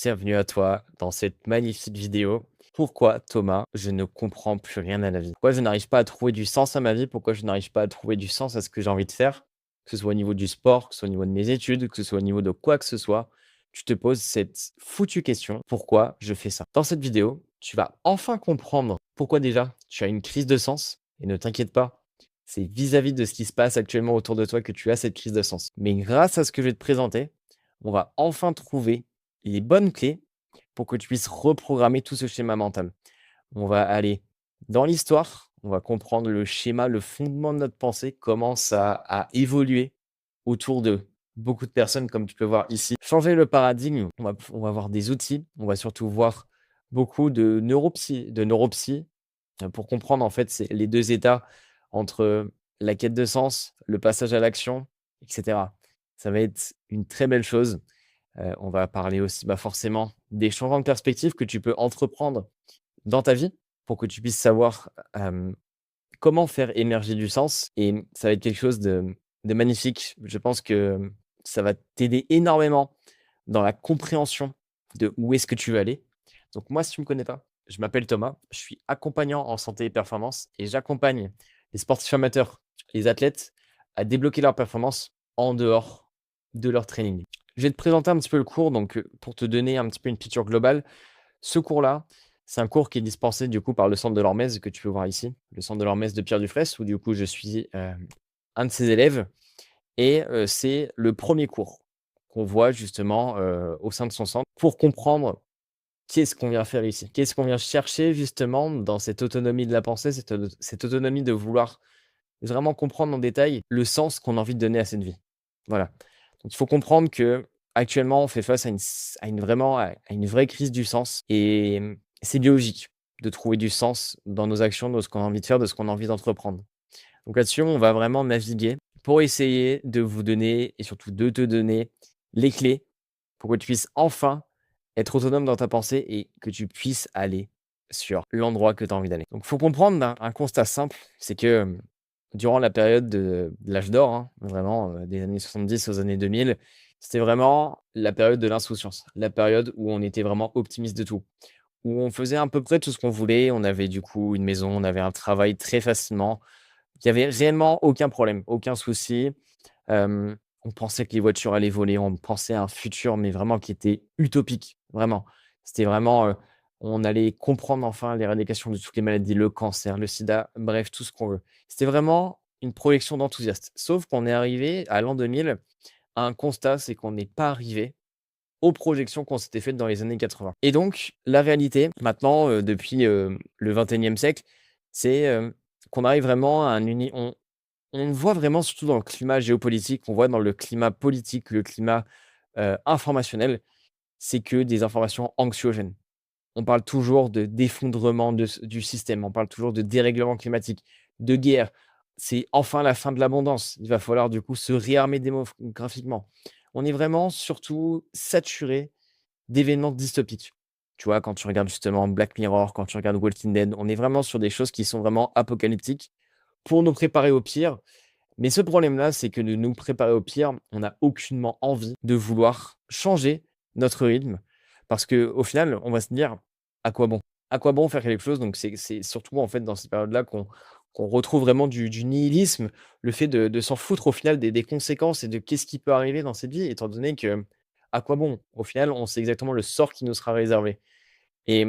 bienvenue à toi dans cette magnifique vidéo. Pourquoi, Thomas, je ne comprends plus rien à la vie? Pourquoi je n'arrive pas à trouver du sens à ma vie? Pourquoi je n'arrive pas à trouver du sens à ce que j'ai envie de faire? Que ce soit au niveau du sport, que ce soit au niveau de mes études, que ce soit au niveau de quoi que ce soit, tu te poses cette foutue question. Pourquoi je fais ça? Dans cette vidéo, tu vas enfin comprendre pourquoi déjà tu as une crise de sens. Et ne t'inquiète pas, c'est vis-à-vis de ce qui se passe actuellement autour de toi que tu as cette crise de sens. Mais grâce à ce que je vais te présenter, on va enfin trouver les bonnes clés pour que tu puisses reprogrammer tout ce schéma mental. On va aller dans l'histoire, on va comprendre le schéma, le fondement de notre pensée, comment ça a évolué autour de beaucoup de personnes, comme tu peux voir ici. Changer le paradigme, on va voir des outils, on va surtout voir beaucoup de neuropsy pour comprendre en fait c'est les deux états entre la quête de sens, le passage à l'action, etc. Ça va être une très belle chose. On va parler aussi, forcément des changements de perspective que tu peux entreprendre dans ta vie pour que tu puisses savoir, comment faire émerger du sens et ça va être quelque chose de magnifique. Je pense que ça va t'aider énormément dans la compréhension de où est-ce que tu veux aller. Donc moi, si tu ne me connais pas, je m'appelle Thomas, je suis accompagnant en santé et performance et j'accompagne les sportifs amateurs, les athlètes à débloquer leur performance en dehors de leur training. Je vais te présenter un petit peu le cours, donc pour te donner un petit peu une picture globale. Ce cours-là, c'est un cours qui est dispensé du coup par le centre de l'Hormèse que tu peux voir ici, le centre de l'Hormèse de Pierre Dufraisse, où du coup je suis un de ses élèves et c'est le premier cours qu'on voit justement au sein de son centre pour comprendre qu'est-ce qu'on vient faire ici, qu'est-ce qu'on vient chercher justement dans cette autonomie de la pensée, cette autonomie de vouloir vraiment comprendre en détail le sens qu'on a envie de donner à cette vie. Voilà. Donc il faut comprendre que actuellement on fait face à une vraie crise du sens et c'est biologique de trouver du sens dans nos actions, dans ce qu'on a envie de faire, de ce qu'on a envie d'entreprendre. Donc là-dessus, on va vraiment naviguer pour essayer de vous donner et surtout de te donner les clés pour que tu puisses enfin être autonome dans ta pensée et que tu puisses aller sur l'endroit que tu as envie d'aller. Donc il faut comprendre un constat simple, c'est que durant la période de l'âge d'or, hein, vraiment, des années 70 aux années 2000, c'était vraiment la période de l'insouciance, la période où on était vraiment optimiste de tout, où on faisait à peu près tout ce qu'on voulait. On avait du coup une maison, on avait un travail très facilement. Il y avait réellement aucun problème, aucun souci. On pensait que les voitures allaient voler, on pensait à un futur, mais vraiment qui était utopique, vraiment. C'était vraiment, on allait comprendre enfin l'éradication de toutes les maladies, le cancer, le sida, bref, tout ce qu'on veut. C'était vraiment une projection d'enthousiaste. Sauf qu'on est arrivé à l'an 2000 à un constat, c'est qu'on n'est pas arrivé aux projections qu'on s'était faites dans les années 80. Et donc la réalité maintenant, depuis, le 21e siècle, c'est, qu'on arrive vraiment à un uni on le voit vraiment surtout dans le climat géopolitique, on voit dans le climat politique, le climat, informationnel, c'est que des informations anxiogènes. On parle toujours de d'effondrement du système, on parle toujours de dérèglement climatique, de guerre. C'est enfin la fin de l'abondance. Il va falloir du coup se réarmer démographiquement. On est vraiment surtout saturé d'événements dystopiques. Tu vois, quand tu regardes justement Black Mirror, quand tu regardes Walking Dead, on est vraiment sur des choses qui sont vraiment apocalyptiques pour nous préparer au pire. Mais ce problème-là, c'est que de nous préparer au pire, on n'a aucunement envie de vouloir changer notre rythme parce qu'au final, on va se dire: «À quoi bon?» À quoi bon faire quelque chose? Donc c'est surtout en fait dans cette période-là qu'on retrouve vraiment du nihilisme, le fait de s'en foutre au final des conséquences et de qu'est-ce qui peut arriver dans cette vie étant donné que, à quoi bon? Au final, on sait exactement le sort qui nous sera réservé et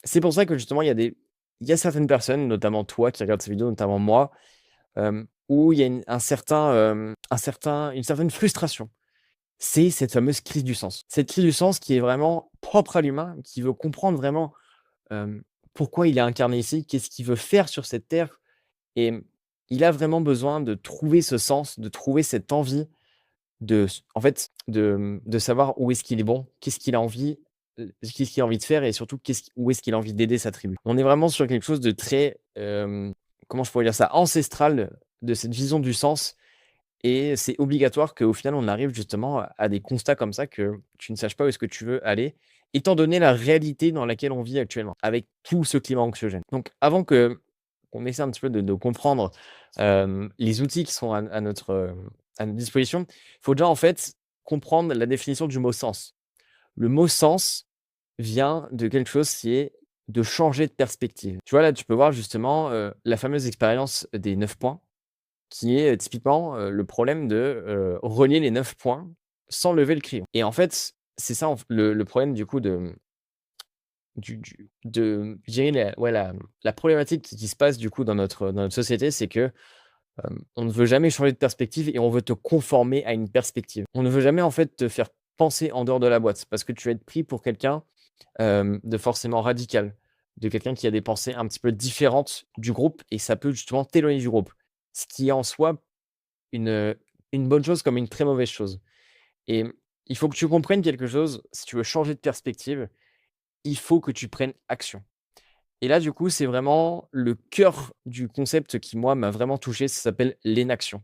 c'est pour ça que justement il y a certaines personnes, notamment toi qui regardes ces vidéos, notamment moi, où il y a une certaine frustration. C'est cette fameuse crise du sens. Cette crise du sens qui est vraiment propre à l'humain, qui veut comprendre vraiment, hem, pourquoi il est incarné ici, qu'est-ce qu'il veut faire sur cette terre et il a vraiment besoin de trouver ce sens, de trouver cette envie en fait, de savoir où est-ce qu'il est bon, qu'est-ce qu'il a envie de faire et surtout où est-ce qu'il a envie d'aider sa tribu. On est vraiment sur quelque chose de très, comment je pourrais dire ça? Ancestral de cette vision du sens et c'est obligatoire qu'au final, on arrive justement à des constats comme ça, que tu ne saches pas où est-ce que tu veux aller, étant donné la réalité dans laquelle on vit actuellement, avec tout ce climat anxiogène. Donc avant qu'on essaie un petit peu de comprendre, les outils qui sont à notre disposition, il faut déjà en fait comprendre la définition du mot «sens». Le mot sens vient de quelque chose qui est de changer de perspective. Tu vois, là, tu peux voir justement, la fameuse expérience des 9 points qui est, typiquement, le problème de, relier les 9 points sans lever le crayon et en fait, c'est ça le problème du coup de je dirais la problématique qui se passe du coup dans notre société, c'est que, on ne veut jamais changer de perspective et on veut te conformer à une perspective. On ne veut jamais en fait te faire penser en dehors de la boîte parce que tu vas être pris pour quelqu'un, de forcément radical, de quelqu'un qui a des pensées un petit peu différentes du groupe et ça peut justement t'éloigner du groupe. Ce qui est en soi une, une bonne chose comme une très mauvaise chose et il faut que tu comprennes quelque chose, si tu veux changer de perspective, il faut que tu prennes action. Et là, du coup, c'est vraiment le cœur du concept qui, moi, m'a vraiment touché, ça s'appelle l'inaction.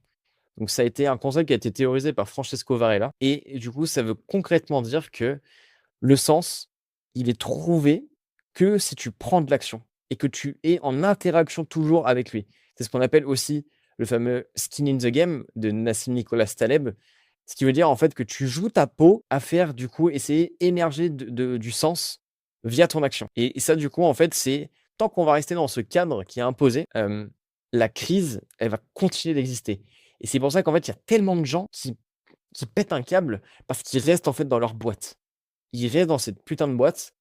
Donc ça a été un concept qui a été théorisé par Francesco Varela et du coup, ça veut concrètement dire que le sens, il est trouvé que si tu prends de l'action et que tu es en interaction toujours avec lui. C'est ce qu'on appelle aussi le fameux skin in the game de Nassim Nicolas Taleb, ce qui veut dire en fait que tu joues ta peau à faire du coup essayer émerger du sens via ton action. Et ça du coup en fait c'est tant qu'on va rester dans ce cadre qui est imposé, la crise elle va continuer d'exister. Et c'est pour ça qu'en fait il y a tellement de gens qui pètent un câble parce qu'ils restent en fait dans leur boîte. Ils restent dans cette putain de boîte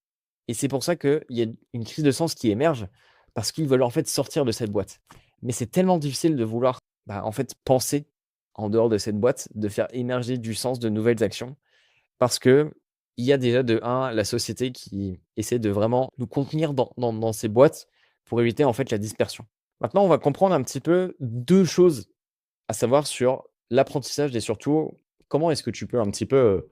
et c'est pour ça qu'il y a une crise de sens qui émerge parce qu'ils veulent en fait sortir de cette boîte. Mais c'est tellement difficile de vouloir, bah, en fait, penser en dehors de cette boîte, de faire émerger du sens, de nouvelles actions parce qu'il y a déjà de un la société qui essaie de vraiment nous contenir dans ces boîtes pour éviter en fait la dispersion. Maintenant, on va comprendre un petit peu 2 choses à savoir sur l'apprentissage et surtout comment est-ce que tu peux un petit peu,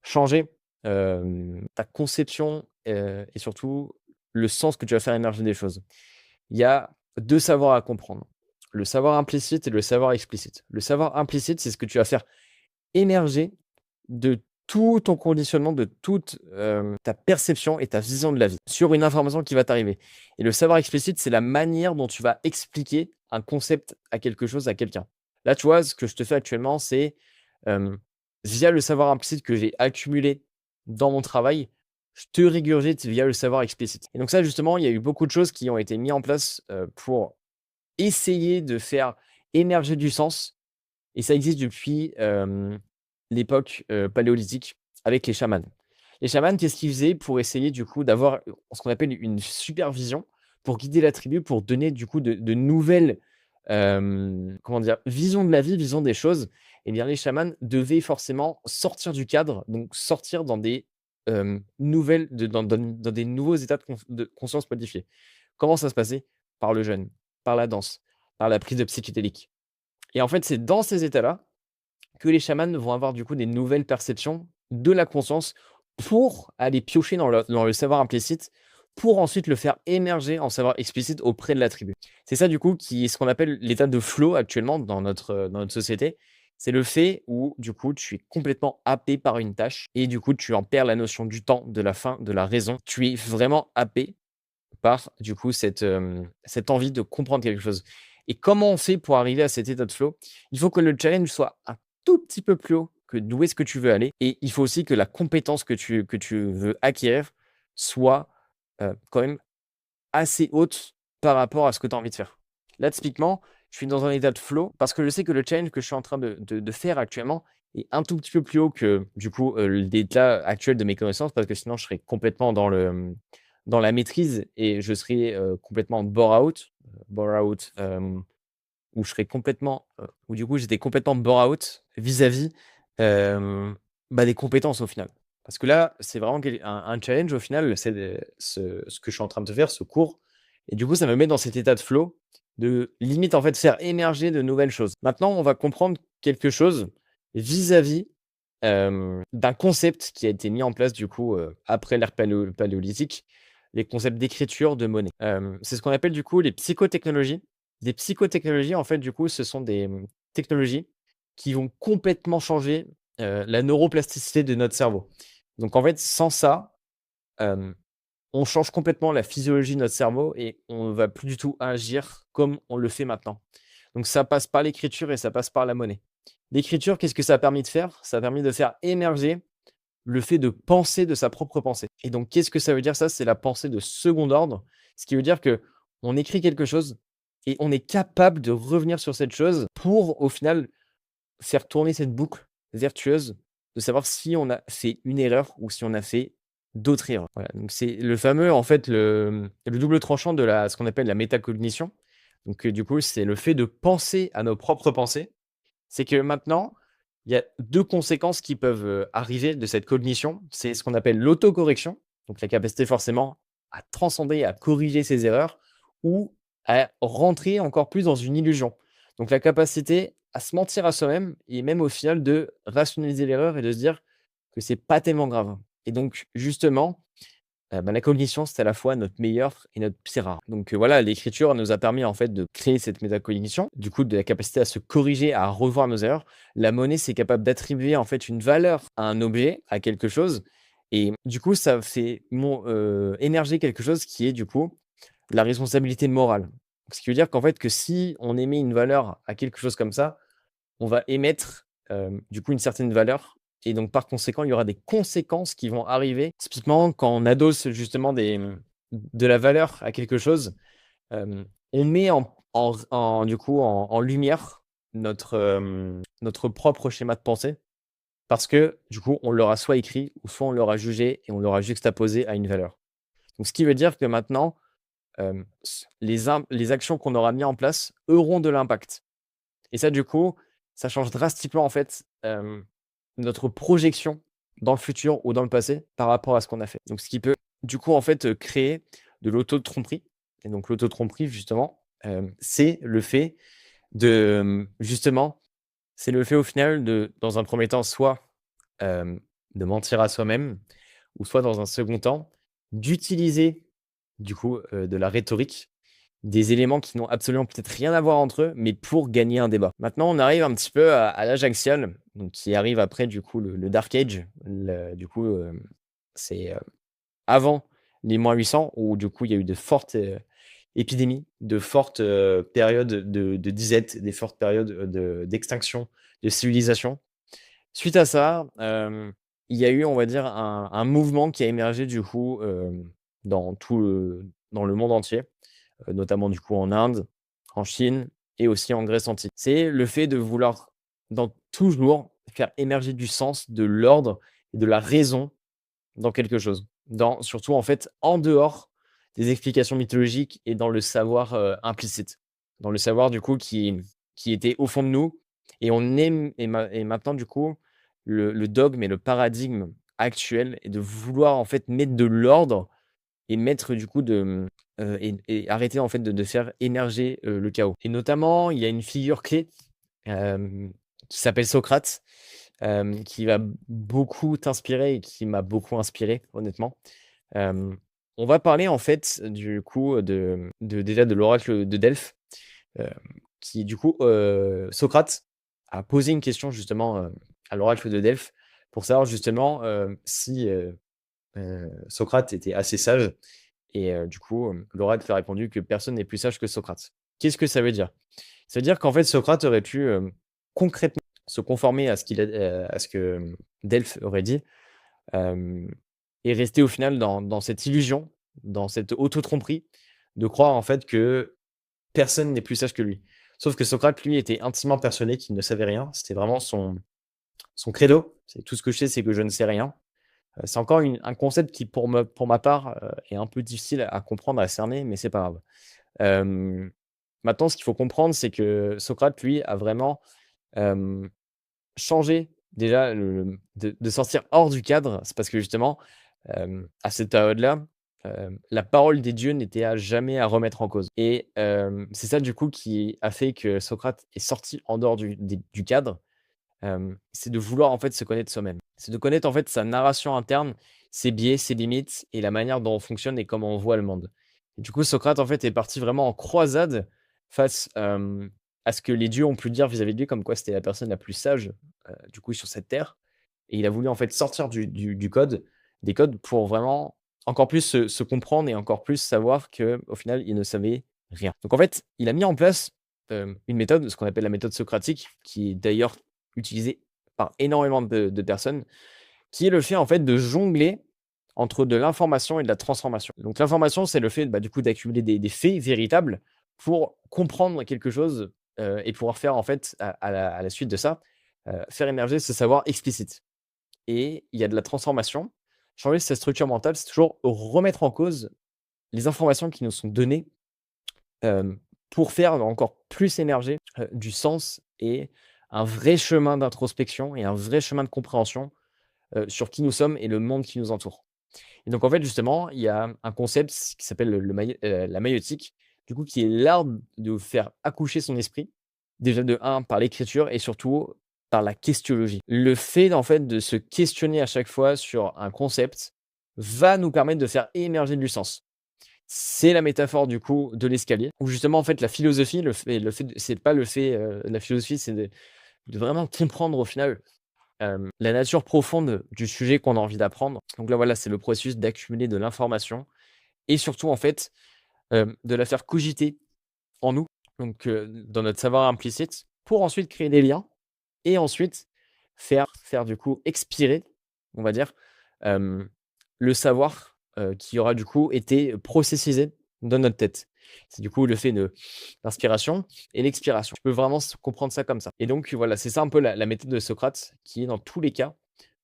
changer, ta conception, et surtout le sens que tu vas faire émerger des choses. Il y a 2 savoirs à comprendre, le savoir implicite et le savoir explicite. Le savoir implicite, c'est ce que tu vas faire émerger de tout ton conditionnement, de toute, ta perception et ta vision de la vie sur une information qui va t'arriver et le savoir explicite, c'est la manière dont tu vas expliquer un concept à quelque chose, à quelqu'un. Là, tu vois, ce que je te fais actuellement, c'est, hem, via le savoir implicite que j'ai accumulé dans mon travail, je te régurgite via le savoir explicite et donc ça, justement, il y a eu beaucoup de choses qui ont été mis en place, pour essayer de faire émerger du sens et ça existe depuis, l'époque, paléolithique avec les chamans. Les chamans, qu'est-ce qu'ils faisaient pour essayer du coup d'avoir, ce qu'on appelle une supervision, pour guider la tribu, pour donner du coup de nouvelles, comment dire? Visions de la vie, vision des choses et bien les chamans devaient forcément sortir du cadre, donc sortir dans des, nouvelles dans des nouveaux états de conscience modifiés. Comment ça se passait? Par le jeûne, par la danse, par la prise de psychédéliques et en fait, c'est dans ces états-là que les chamans vont avoir du coup des nouvelles perceptions de la conscience pour aller piocher dans le savoir implicite, pour ensuite le faire émerger en savoir explicite auprès de la tribu. C'est ça du coup qui est ce qu'on appelle l'état de flow actuellement dans notre société. C'est le fait où du coup tu es complètement happé par une tâche et du coup tu en perds la notion du temps, de la fin, de la raison. Tu es vraiment happé par du coup cette envie de comprendre quelque chose. Et comment on fait pour arriver à cet état de flow? Il faut que le challenge soit un tout petit peu plus haut que d'où est-ce que tu veux aller et il faut aussi que la compétence que tu veux acquérir soit, quand même assez haute par rapport à ce que tu as envie de faire. Là, typiquement, je suis dans un état de flow parce que je sais que le challenge que je suis en train de faire actuellement est un tout petit peu plus haut que du coup, l'état actuel de mes connaissances parce que sinon je serais complètement dans la maîtrise et je serais, complètement bore out, où je serais complètement, où du coup j'étais complètement bore out vis-à-vis, bah, des compétences au final. Parce que là, c'est vraiment un challenge au final, c'est ce que je suis en train de faire, ce cours et du coup ça me met dans cet état de flow, de limite en fait faire émerger de nouvelles choses. Maintenant, on va comprendre quelque chose vis-à-vis, d'un concept qui a été mis en place du coup, après l'ère paléolithique, les concepts d'écriture de monnaie. C'est ce qu'on appelle du coup les psychotechnologies. Des psychotechnologies, en fait, du coup, ce sont des, technologies qui vont complètement changer, la neuroplasticité de notre cerveau. Donc en fait, sans ça, hem, on change complètement la physiologie de notre cerveau et on va plus du tout agir comme on le fait maintenant. Donc ça passe par l'écriture et ça passe par la monnaie. L'écriture, qu'est-ce que ça a permis de faire? Ça a permis de faire émerger le fait de penser de sa propre pensée. Et donc qu'est-ce que ça veut dire ça? C'est la pensée de second ordre, ce qui veut dire que on écrit quelque chose et on est capable de revenir sur cette chose pour, au final, faire tourner cette boucle vertueuse de savoir si on a fait une erreur ou si on a fait d'autres erreurs. Voilà, donc c'est le fameux, en fait, le double tranchant de la ce qu'on appelle la métacognition. Donc, du coup, c'est le fait de penser à nos propres pensées. C'est que maintenant, il y a 2 conséquences qui peuvent, arriver de cette cognition. C'est ce qu'on appelle l'autocorrection, donc la capacité forcément à transcender, à corriger ses erreurs ou à rentrer encore plus dans une illusion. Donc la capacité à se mentir à soi-même et même au final de rationaliser l'erreur et de se dire que c'est pas tellement grave. Et donc justement, la cognition, c'est à la fois notre meilleur et notre pire rare. Donc, voilà, l'écriture nous a permis, en fait, de créer cette métacognition, du coup, de la capacité à se corriger, à revoir nos erreurs. La monnaie, c'est capable d'attribuer, en fait, une valeur à un objet, à quelque chose et du coup, ça fait émerger quelque chose qui est, du coup, la responsabilité morale. Ce qui veut dire qu'en fait, que si on émet une valeur à quelque chose comme ça, on va émettre, du coup, une certaine valeur et donc par conséquent, il y aura des conséquences qui vont arriver. Typiquement, quand on adosse justement de la valeur à quelque chose, on met du coup, en lumière notre propre schéma de pensée parce que, du coup, on l'aura soit écrit ou soit on l'aura jugé et on l'aura juxtaposé à une valeur. Donc ce qui veut dire que maintenant, les actions qu'on aura mis en place auront de l'impact. Et ça, du coup, ça change drastiquement, en fait, notre projection dans le futur ou dans le passé par rapport à ce qu'on a fait. Donc ce qui peut, du coup, en fait, créer de l'auto-tromperie et donc l'auto-tromperie, justement, c'est le fait de, justement, c'est le fait, au final, de, dans un premier temps, soit, de mentir à soi-même ou soit, dans un second temps, d'utiliser, du coup, de la rhétorique des éléments qui n'ont absolument peut-être rien à voir entre eux, mais pour gagner un débat. Maintenant, on arrive un petit peu à l'âge axial, donc qui arrive après du coup le Dark Age. Du coup, c'est avant les -800 où du coup il y a eu de fortes épidémies, de fortes périodes de disette, des fortes périodes d'extinction de civilisation. Suite à ça, il y a eu, on va dire, un mouvement qui a émergé du coup dans le monde entier, notamment du coup en Inde, en Chine et aussi en Grèce antique. C'est le fait de vouloir dans toujours faire émerger du sens, de l'ordre et de la raison dans quelque chose. Dans surtout en fait en dehors des explications mythologiques et dans le savoir, implicite. Dans le savoir du coup qui était au fond de nous et on aime et maintenant du coup le dogme et le paradigme actuel est de vouloir en fait mettre de l'ordre et mettre du coup et arrêter en fait de faire émerger, le chaos. Et notamment, il y a une figure clé, qui s'appelle Socrate, qui va beaucoup t'inspirer et qui m'a beaucoup inspiré honnêtement. Hem, on va parler en fait du coup déjà de l'oracle de Delphes, hem, qui du coup, Socrate a posé une question justement, à l'oracle de Delphes pour savoir justement, si, Socrate était assez sage et du coup, l'oracle a répondu que personne n'est plus sage que Socrate. Qu'est-ce que ça veut dire? Ça veut dire qu'en fait, Socrate aurait pu, concrètement se conformer à ce à ce que, Delphes aurait dit, hem et rester au final dans cette illusion, dans cette auto-tromperie de croire en fait que personne n'est plus sage que lui. Sauf que Socrate, lui, était intimement persuadé qu'il ne savait rien. C'était vraiment son credo. C'est: «Tout ce que je sais, c'est que je ne sais rien». C'est encore un concept qui pour ma part, est un peu difficile à comprendre, à cerner, mais c'est pas grave. Hem, Maintenant ce qu'il faut comprendre, c'est que Socrate, lui, a vraiment, hem, changé déjà de sortir hors du cadre. C'est parce que justement, à cette période-là, la parole des dieux n'était à jamais à remettre en cause et c'est ça du coup qui a fait que Socrate est sorti en dehors du cadre. C'est de vouloir en fait se connaître soi-même. C'est de connaître en fait sa narration interne, ses biais, ses limites et la manière dont on fonctionne et comment on voit le monde. Et du coup, Socrate en fait est parti vraiment en croisade face, à ce que les dieux ont pu dire vis-à-vis de lui, comme quoi c'était la personne la plus sage, du coup sur cette terre. Et il a voulu en fait sortir du code des codes pour vraiment encore plus se comprendre et encore plus savoir que au final, il ne savait rien. Donc en fait, il a mis en place, une méthode, ce qu'on appelle la méthode socratique, qui est d'ailleurs utilisée par énormément de personnes, qui est le fait, en fait, de jongler entre de l'information et de la transformation. Donc l'information, c'est le fait, du coup, d'accumuler des faits véritables pour comprendre quelque chose, et pouvoir faire, en fait, à la suite de ça, faire émerger ce savoir explicite. Et il y a de la transformation. Changer sa structure mentale, c'est toujours remettre en cause les informations qui nous sont données, hem, pour faire encore plus émerger, du sens et un vrai chemin d'introspection et un vrai chemin de compréhension, sur qui nous sommes et le monde qui nous entoure. Et donc en fait, justement, il y a un concept qui s'appelle la maïeutique, du coup, qui est l'art de faire accoucher son esprit, déjà de un par l'écriture et surtout par la questionologie. Le fait, en fait, de se questionner à chaque fois sur un concept va nous permettre de faire émerger du sens. C'est la métaphore du coup de l'escalier où justement en fait la philosophie, le fait de c'est pas le fait, la philosophie, c'est de vraiment comprendre au final, la nature profonde du sujet qu'on a envie d'apprendre. Donc là, voilà, c'est le processus d'accumuler de l'information et surtout en fait, de la faire cogiter en nous, donc dans notre savoir implicite pour ensuite créer des liens et ensuite faire du coup expirer, on va dire, hem, le savoir, qui aura du coup été processisé dans notre tête. C'est du coup le fait de l'inspiration et l'expiration. Tu peux vraiment comprendre ça comme ça. Et donc voilà, c'est ça un peu la méthode de Socrate qui est dans tous les cas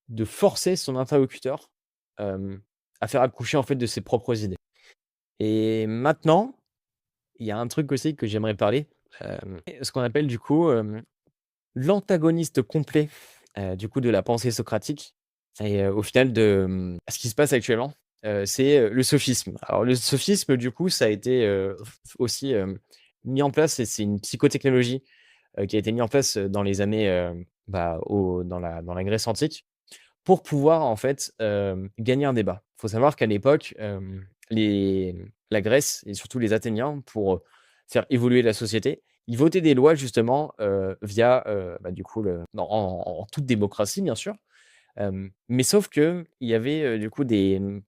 de forcer son interlocuteur, hem, à faire accoucher en fait de ses propres idées. Et maintenant, il y a un truc aussi que j'aimerais parler, ce qu'on appelle du coup, l'antagoniste complet, du coup de la pensée socratique et au final de, ce qui se passe actuellement, c'est, le sophisme. Alors le sophisme du coup ça a été, aussi, mis en place et c'est une psychotechnologie, qui a été mis en place, dans les années, au dans la Grèce antique pour pouvoir en fait, gagner un débat. Il faut savoir qu'à l'époque, les la Grèce et surtout les Athéniens pour, faire évoluer la société, ils votaient des lois justement, via, du coup le en toute démocratie bien sûr, mais sauf qu'il y avait, du coup des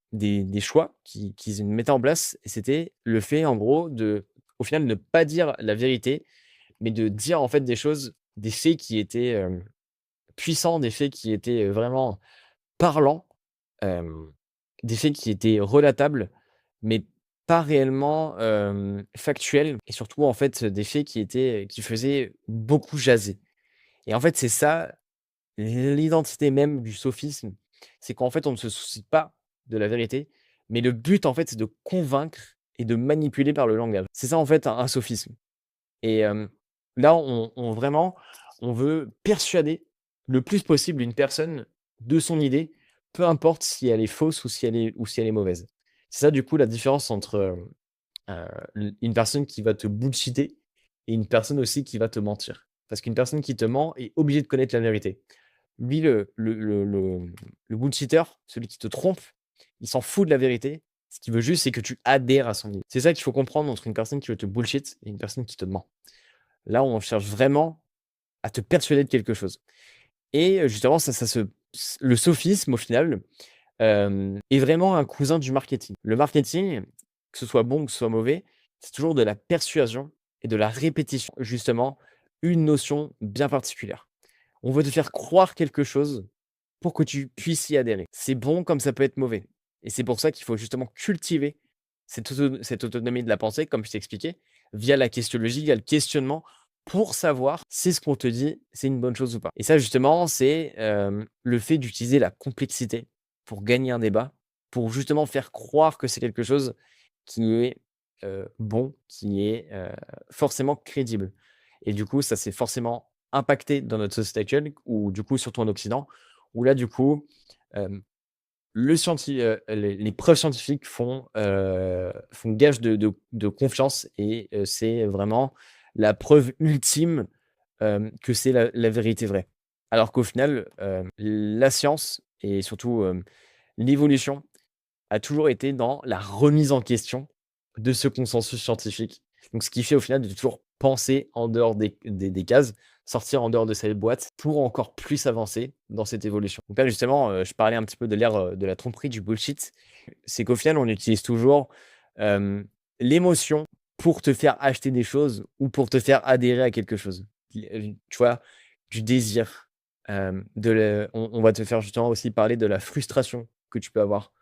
choix qu'ils mettaient en place et c'était le fait en gros de, au final, ne pas dire la vérité, mais de dire en fait des choses, des faits qui étaient, puissants, des faits qui étaient, vraiment parlants, hem, des faits qui étaient relatables, mais pas réellement, factuels et surtout, en fait, des faits qui faisaient beaucoup jaser. Et en fait, c'est ça l'identité même du sophisme, c'est qu'en fait, on ne se soucie pas de la vérité, mais le but, en fait, c'est de convaincre et de manipuler par le langage. C'est ça, en fait, un sophisme. Et là, on veut persuader le plus possible une personne de son idée, peu importe si elle est fausse ou si elle est mauvaise. C'est ça, du coup, la différence entre, une personne qui va te bullshiter et une personne aussi qui va te mentir. Parce qu'une personne qui te ment est obligée de connaître la vérité. Lui, le bullshitter, celui qui te trompe, il s'en fout de la vérité. Ce qu'il veut juste, c'est que tu adhères à son idée. C'est ça qu'il faut comprendre entre une personne qui veut te bullshit et une personne qui te ment. Là, on cherche vraiment à te persuader de quelque chose. Et justement, le sophisme, au final, est vraiment un cousin du marketing. Le marketing, que ce soit bon ou que ce soit mauvais, c'est toujours de la persuasion et de la répétition. Justement, une notion bien particulière. On veut te faire croire quelque chose pour que tu puisses y adhérer. C'est bon comme ça peut être mauvais. Et c'est pour ça qu'il faut justement cultiver cette autonomie de la pensée, comme je t'ai expliqué, via la questionologie, via le questionnement, pour savoir si ce qu'on te dit, c'est une bonne chose ou pas. Et ça, justement, c'est le fait d'utiliser la complexité pour gagner un débat, pour justement faire croire que c'est quelque chose qui est bon, qui est forcément crédible. Et du coup, ça s'est forcément impacté dans notre société actuelle, ou du coup, surtout en Occident, où là, du coup, hem, les preuves scientifiques font gage de confiance et c'est vraiment la preuve ultime, que c'est la vérité vraie. Alors qu'au final, la science et surtout, l'évolution a toujours été dans la remise en question de ce consensus scientifique. Donc ce qui fait au final de toujours penser en dehors des cases, sortir en dehors de cette boîte pour encore plus avancer dans cette évolution. Donc là justement, je parlais un petit peu de l'ère, de la tromperie, du bullshit. C'est qu'au final, on utilise toujours, hem, l'émotion pour te faire acheter des choses ou pour te faire adhérer à quelque chose. Tu vois? Du désir, On va te faire justement aussi parler de la frustration que tu peux avoir,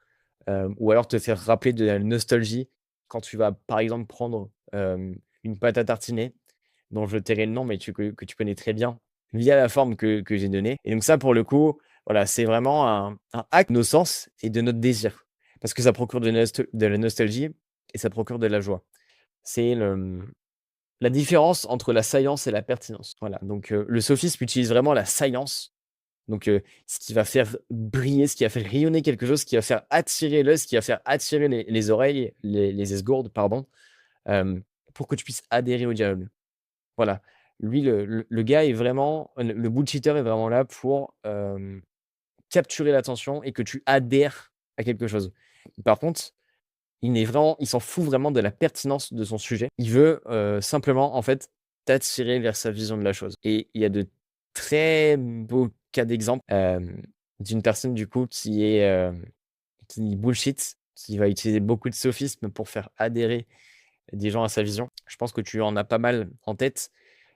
ou alors te faire rappeler de la nostalgie quand tu vas, par exemple, prendre, une pâte à tartiner dont je tairai le nom, mais que tu connais très bien, via la forme que j'ai donnée. Et donc ça, pour le coup, voilà, c'est vraiment un hack de nos sens et de notre désir. Parce que ça procure de la nostalgie et ça procure de la joie. C'est la différence entre la science et la pertinence. Voilà, donc le sophisme utilise vraiment la science, donc ce qui va faire briller, ce qui va faire rayonner quelque chose, ce qui va faire attirer l'œil, ce qui va faire attirer les oreilles, les esgourdes, pardon, hem, pour que tu puisses adhérer au dialogue. Voilà. Lui, le gars est vraiment le bullshitter est vraiment là pour, capturer l'attention et que tu adhères à quelque chose. Par contre, il s'en fout vraiment de la pertinence de son sujet. Il veut, simplement, en fait, t'attirer vers sa vision de la chose et il y a de très beaux cas d'exemple, d'une personne, du coup, qui bullshit, qui va utiliser beaucoup de sophismes pour faire adhérer des gens à sa vision. Je pense que tu en as pas mal en tête.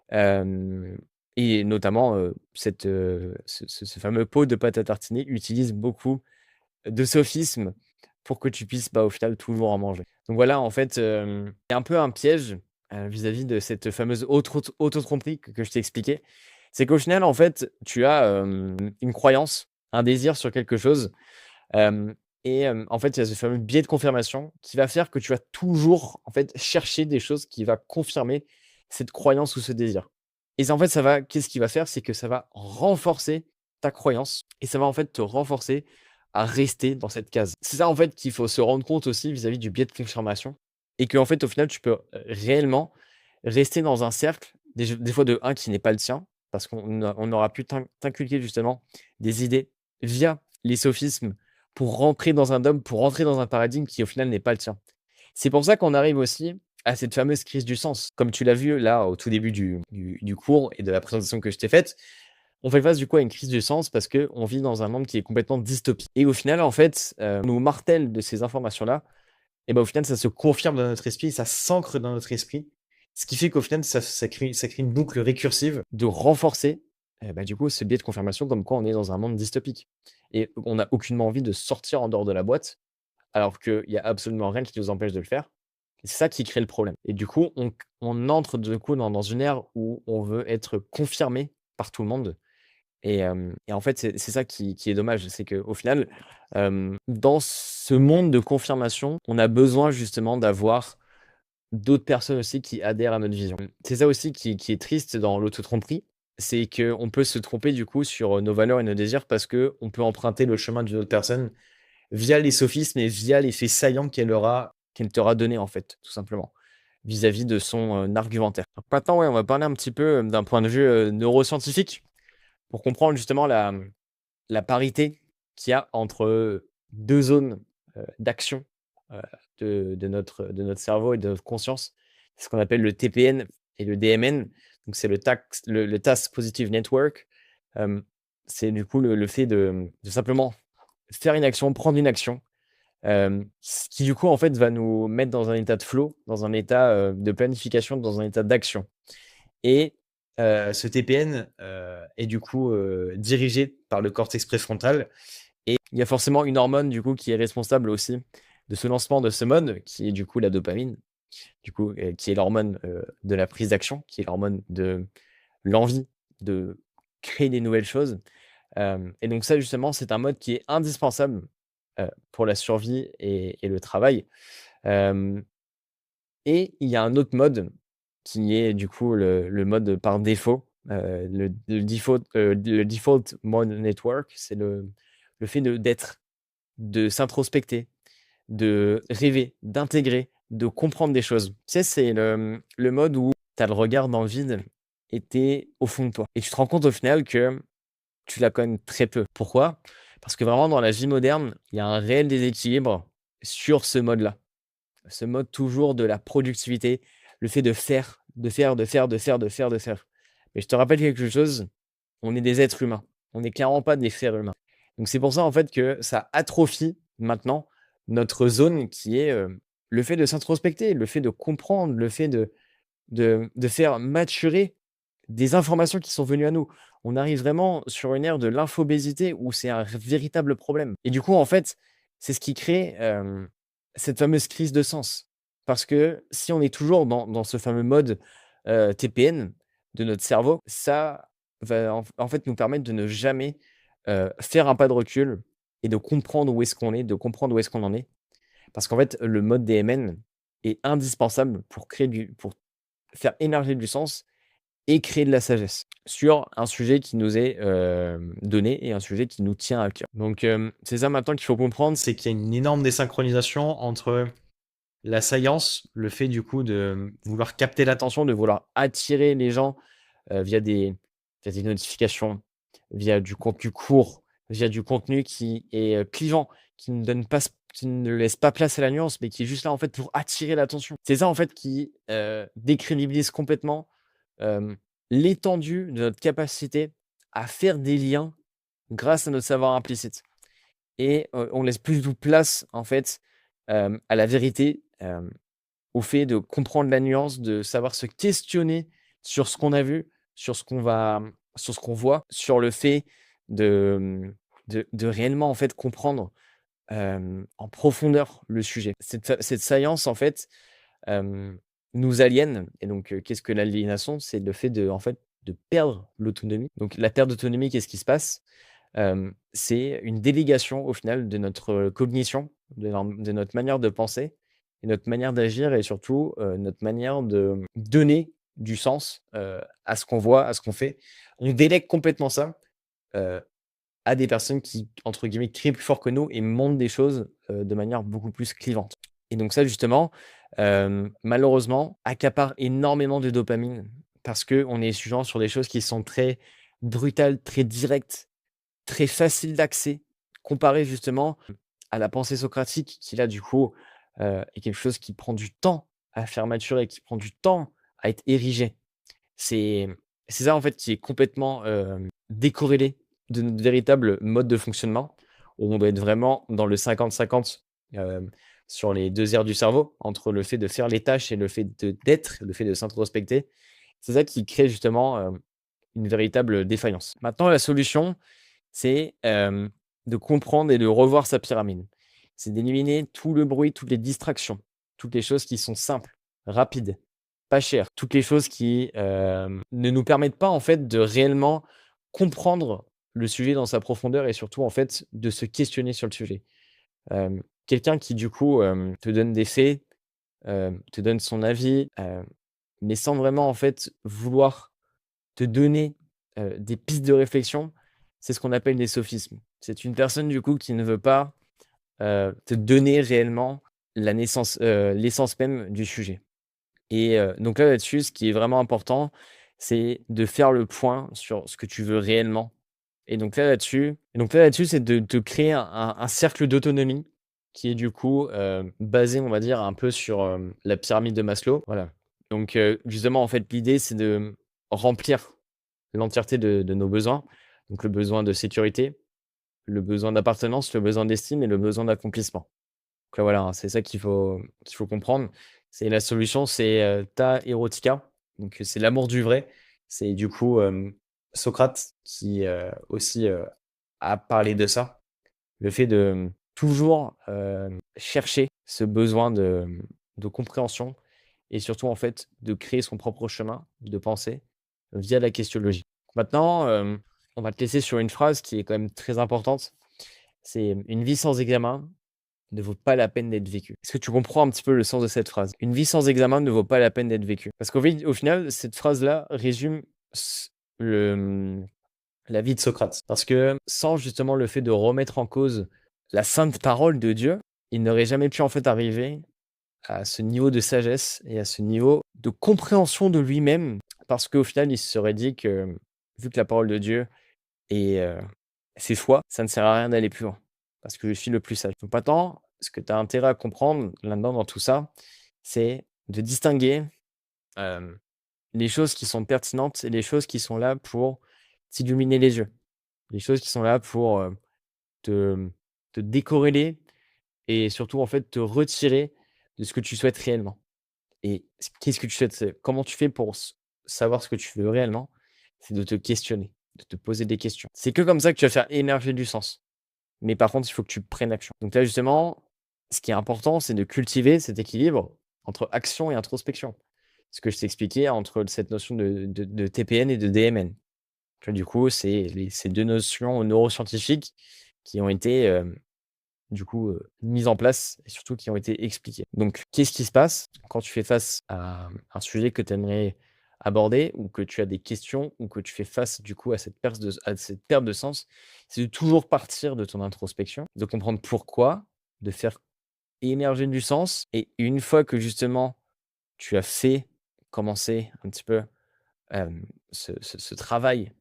Hem Et notamment, ce fameux pot de pâte à tartiner utilise beaucoup de sophismes pour que tu puisses, bah, au final, toujours en manger. Donc voilà, en fait, il y a un peu un piège, vis-à-vis de cette fameuse auto-tromperie que je t'ai expliqué. C'est qu'au final, en fait, tu as, une croyance, un désir sur quelque chose, hem en fait, il y a ce fameux biais de confirmation qui va faire que tu vas toujours, en fait, chercher des choses qui va confirmer cette croyance ou ce désir. Et ça, en fait, qu'est-ce qu'il va faire? C'est que ça va renforcer ta croyance et ça va, en fait, te renforcer à rester dans cette case. C'est ça, en fait, qu'il faut se rendre compte aussi vis-à-vis du biais de confirmation et qu'en fait, au final, tu peux, réellement rester dans un cercle, des fois de un qui n'est pas le tien, parce on aura pu t'inculquer justement des idées via les sophismes pour rentrer dans un dogme, pour rentrer dans un paradigme qui, au final, n'est pas le tien. C'est pour ça qu'on arrive aussi à cette fameuse crise du sens. Comme tu l'as vu là, au tout début du cours et de la présentation que je t'ai faite, on fait face du coup à une crise du sens parce qu'on vit dans un monde qui est complètement dystopique. Et au final, en fait, on nous martèle de ces informations-là, et ben au final, ça se confirme dans notre esprit, ça s'ancre dans notre esprit, ce qui fait qu'au final, ça crée une boucle récursive de renforcer, bah, du coup, ce biais de confirmation comme quoi on est dans un monde dystopique. Et on n'a aucunement envie de sortir en dehors de la boîte, alors qu'il y a absolument rien qui nous empêche de le faire. Et c'est ça qui crée le problème. Et du coup, on entre du coup dans une ère où on veut être confirmé par tout le monde. Et en fait, c'est ça qui est dommage, c'est qu'au final, dans ce monde de confirmation, on a besoin justement d'avoir d'autres personnes aussi qui adhèrent à notre vision. C'est ça aussi qui est triste dans l'auto-tromperie, c'est qu'on peut se tromper du coup sur, nos valeurs et nos désirs parce qu'on peut emprunter le chemin d'une autre personne via les sophismes et via les faits saillants qu'elle t'aura donnés en fait, tout simplement, vis-à-vis de son, argumentaire. Donc maintenant, ouais, on va parler un petit peu, d'un point de vue, neuroscientifique pour comprendre justement la parité qu'il y a entre, 2 zones, d'action, heu, de notre cerveau et de notre conscience. C'est ce qu'on appelle le TPN et le DMN. Donc c'est le Task Positive Network. Hem, c'est du coup le fait de simplement faire une action, prendre une action, ce qui du coup en fait va nous mettre dans un état de flow, dans un état, de planification, dans un état d'action. Et ce TPN, est du coup, dirigé par le cortex préfrontal et il y a forcément une hormone du coup qui est responsable aussi de ce lancement de ce mode, qui est du coup la dopamine, du coup, qui est l'hormone, de la prise d'action, qui est l'hormone de l'envie de créer des nouvelles choses. Et donc ça justement, c'est un mode qui est indispensable, pour la survie et le travail. Hem Et il y a un autre mode qui est du coup le mode par défaut, le default mode network, c'est le fait d'être, de s'introspecter, de rêver, d'intégrer, de comprendre des choses. Tu sais, c'est le mode où tu as le regard dans le vide et tu es au fond de toi et tu te rends compte au final que tu l'as quand même très peu. Pourquoi? Parce que vraiment dans la vie moderne, il y a un réel déséquilibre sur ce mode-là. Ce mode toujours de la productivité, le fait de faire, de faire, de faire, de faire, de faire, de faire. Mais je te rappelle quelque chose, on est des êtres humains. On n'est clairement pas des fers humains. Donc c'est pour ça en fait que ça atrophie maintenant notre zone qui est, le fait de s'introspecter, le fait de comprendre, le fait de faire maturer des informations qui sont venues à nous. On arrive vraiment sur une ère de l'infobésité où c'est un véritable problème et du coup, en fait, c'est ce qui crée, cette fameuse crise de sens. Parce que si on est toujours dans ce fameux mode, TPN de notre cerveau, ça va en fait nous permettre de ne jamais, faire un pas de recul et de comprendre où est-ce qu'on est, de comprendre où est-ce qu'on en est. Parce qu'en fait, le mode DMN est indispensable pour faire émerger du sens et créer de la sagesse sur un sujet qui nous est, donné et un sujet qui nous tient à cœur. Donc, c'est ça maintenant qu'il faut comprendre, c'est qu'il y a une énorme désynchronisation entre la science, le fait du coup de vouloir capter l'attention, de vouloir attirer les gens, via des notifications, via du contenu court, via du contenu qui est, clivant, qui ne laisse pas place à la nuance, mais qui est juste là, en fait, pour attirer l'attention. C'est ça, en fait, qui, décrédibilise complètement, hem, l'étendue de notre capacité à faire des liens grâce à notre savoir implicite et on laisse plus du tout place, en fait, à la vérité, au fait de comprendre la nuance, de savoir se questionner sur ce qu'on a vu, sur ce qu'on voit, sur le fait de, de réellement, en fait, comprendre, en profondeur le sujet. Cette science, en fait, nous aliène et donc qu'est-ce que l'aliénation? C'est le fait de, en fait, de perdre l'autonomie. Donc la perte d'autonomie, qu'est-ce qui se passe? C'est une délégation au final de notre, cognition, de notre manière de penser et notre manière d'agir et surtout, notre manière de donner du sens, à ce qu'on voit, à ce qu'on fait. On délègue complètement ça, heu, à des personnes qui, entre guillemets, «crient plus fort que nous» et montrent des choses, de manière beaucoup plus clivante. Et donc ça justement, malheureusement, accapare énormément de dopamine parce qu'on est souvent sur des choses qui sont très brutales, très directes, très faciles d'accès, comparé justement à la pensée socratique qui là, du coup, est quelque chose qui prend du temps à faire maturer, qui prend du temps à être érigé. C'est c'est ça en fait qui est complètement, décorrélé de notre véritable mode de fonctionnement, où on doit être vraiment dans le 50-50, sur les 2 aires du cerveau, entre le fait de faire les tâches et le fait d'être, le fait de s'introspecter. C'est ça qui crée justement, une véritable défaillance. Maintenant la solution, c'est, de comprendre et de revoir sa pyramide. C'est d'éliminer tout le bruit, toutes les distractions, toutes les choses qui sont simples, rapides, pas chères, toutes les choses qui, ne nous permettent pas, en fait, de réellement comprendre le sujet dans sa profondeur et surtout, en fait, de se questionner sur le sujet. Quelqu'un qui, du coup, te donne des faits, te donne son avis, mais sans vraiment, en fait, vouloir te donner, des pistes de réflexion, c'est ce qu'on appelle des sophismes. C'est une personne du coup qui ne veut pas, te donner réellement l'essence même du sujet et donc là-dessus, ce qui est vraiment important, c'est de faire le point sur ce que tu veux réellement et donc là-dessus, c'est de te créer un cercle d'autonomie qui est du coup, basé, on va dire, un peu sur, la pyramide de Maslow, voilà. Donc justement, en fait, l'idée, c'est de remplir l'entièreté de nos besoins. Donc le besoin de sécurité, le besoin d'appartenance, le besoin d'estime et le besoin d'accomplissement. Donc voilà, hein, c'est ça qu'il faut comprendre. C'est la solution, c'est, ta erotica, donc c'est l'amour du vrai. C'est du coup, Socrate qui, aussi, a parlé de ça. Le fait de, toujours, chercher ce besoin de compréhension et surtout, en fait, de créer son propre chemin de pensée via la questionnologie. Maintenant, on va te laisser sur une phrase qui est quand même très importante. C'est: «Une vie sans examen ne vaut pas la peine d'être vécue». Est-ce que tu comprends un petit peu le sens de cette phrase? Une vie sans examen ne vaut pas la peine d'être vécue. Parce au final, cette phrase-là résume s le, la vie de Socrate. Parce que sans justement le fait de remettre en cause la sainte parole de Dieu, il n'aurait jamais pu en fait arriver à ce niveau de sagesse et à ce niveau de compréhension de lui-même. Parce qu'au final, il se serait dit que vu que la parole de Dieu est, c'est foi, ça ne sert à rien d'aller plus loin. Parce que je suis le plus sage. Donc maintenant, ce que tu as intérêt à comprendre là-dedans dans tout ça, c'est de distinguer, hem, les choses qui sont pertinentes et les choses qui sont là pour t'illuminer les yeux. Les choses qui sont là pour, te te décorréler et surtout, en fait, te retirer de ce que tu souhaites réellement et qu'est-ce que tu souhaites? C'est comment tu fais pour savoir ce que tu veux réellement? c'est de te questionner, de te poser des questions. C'est que comme ça que tu vas faire émerger du sens. Mais par contre, il faut que tu prennes action. Donc là, justement, ce qui est important, c'est de cultiver cet équilibre entre action et introspection. Ce que je t'ai expliqué entre cette notion de TPN et de DMN. Tu vois, du coup, c'est ces 2 notions neuroscientifiques qui ont été, mises en place et surtout qui ont été expliquées. Donc qu'est-ce qui se passe quand tu fais face à un sujet que tu aimerais aborder ou que tu as des questions ou que tu fais face, du coup, à cette perte de sens? C'est de toujours partir de ton introspection, de comprendre pourquoi, de faire émerger du sens et une fois que justement tu as fait commencer un petit peu ce travail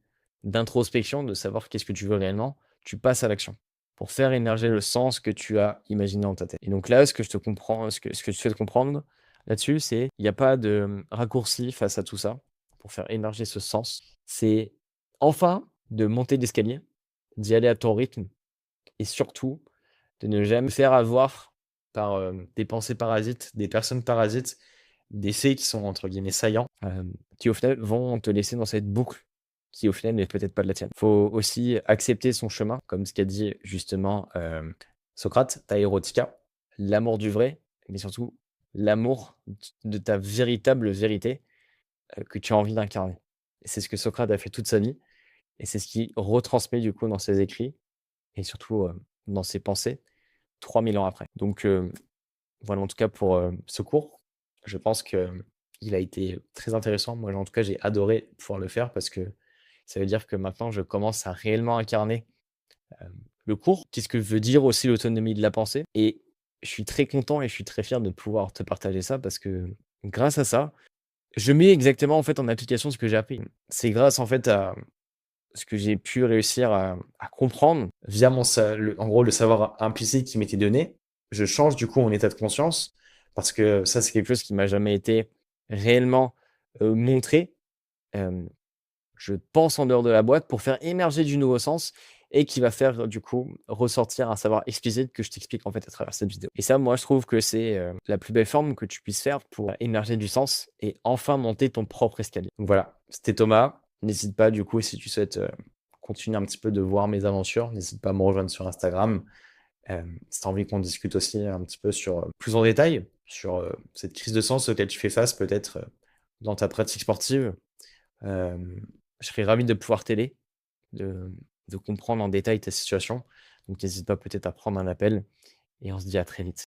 d'introspection, de savoir qu'est-ce que tu veux réellement, tu passes à l'action pour faire émerger le sens que tu as imaginé dans ta tête. Et donc là, ce que je souhaite comprendre là-dessus, c'est il n'y a pas de raccourci face à tout ça pour faire émerger ce sens. C'est enfin de monter l'escalier, d'y aller à ton rythme et surtout de ne jamais faire avoir par des pensées parasites, des personnes parasites, des faits qui sont entre guillemets «saillants», qui au final vont te laisser dans cette boucle qui au final n'est peut-être pas de la tienne. Faut aussi accepter son chemin, comme ce qu'a dit justement, Socrate, ta erotica, l'amour du vrai, mais surtout l'amour de ta véritable vérité, que tu as envie d'incarner. Et c'est ce que Socrate a fait toute sa vie et c'est ce qu'il retransmet du coup dans ses écrits et surtout, dans ses pensées 3000 ans après. Donc, voilà, en tout cas pour, ce cours, je pense qu'il a été très intéressant. Moi, en tout cas, j'ai adoré pouvoir le faire parce que ça veut dire que maintenant je commence à réellement incarner, le cours. Qu'est-ce que veut dire aussi l'autonomie de la pensée? Et je suis très content et je suis très fier de pouvoir te partager ça parce que grâce à ça, je mets exactement, en fait, en application ce que j'ai appris. C'est grâce, en fait, à ce que j'ai pu réussir à comprendre via en gros, le savoir implicite qui m'était donné. Je change du coup mon état de conscience parce que ça, c'est quelque chose qui m'a jamais été réellement montré. Euh, je pense en dehors de la boîte pour faire émerger du nouveau sens et qui va faire du coup ressortir un savoir explicite que je t'explique en fait à travers cette vidéo. Et ça, moi, je trouve que c'est la plus belle forme que tu puisses faire pour émerger du sens et enfin monter ton propre escalier. Donc voilà, c'était Thomas. N'hésite pas du coup si tu souhaites continuer un petit peu de voir mes aventures, n'hésite pas à me rejoindre sur Instagram. Si tu as envie qu'on discute aussi un petit peu sur plus en détail sur cette crise de sens auquel tu fais face peut-être dans ta pratique sportive. Euh, je serais ravi de pouvoir t'aider, de, de comprendre en détail ta situation. Donc n'hésite pas peut-être à prendre un appel et on se dit à très vite.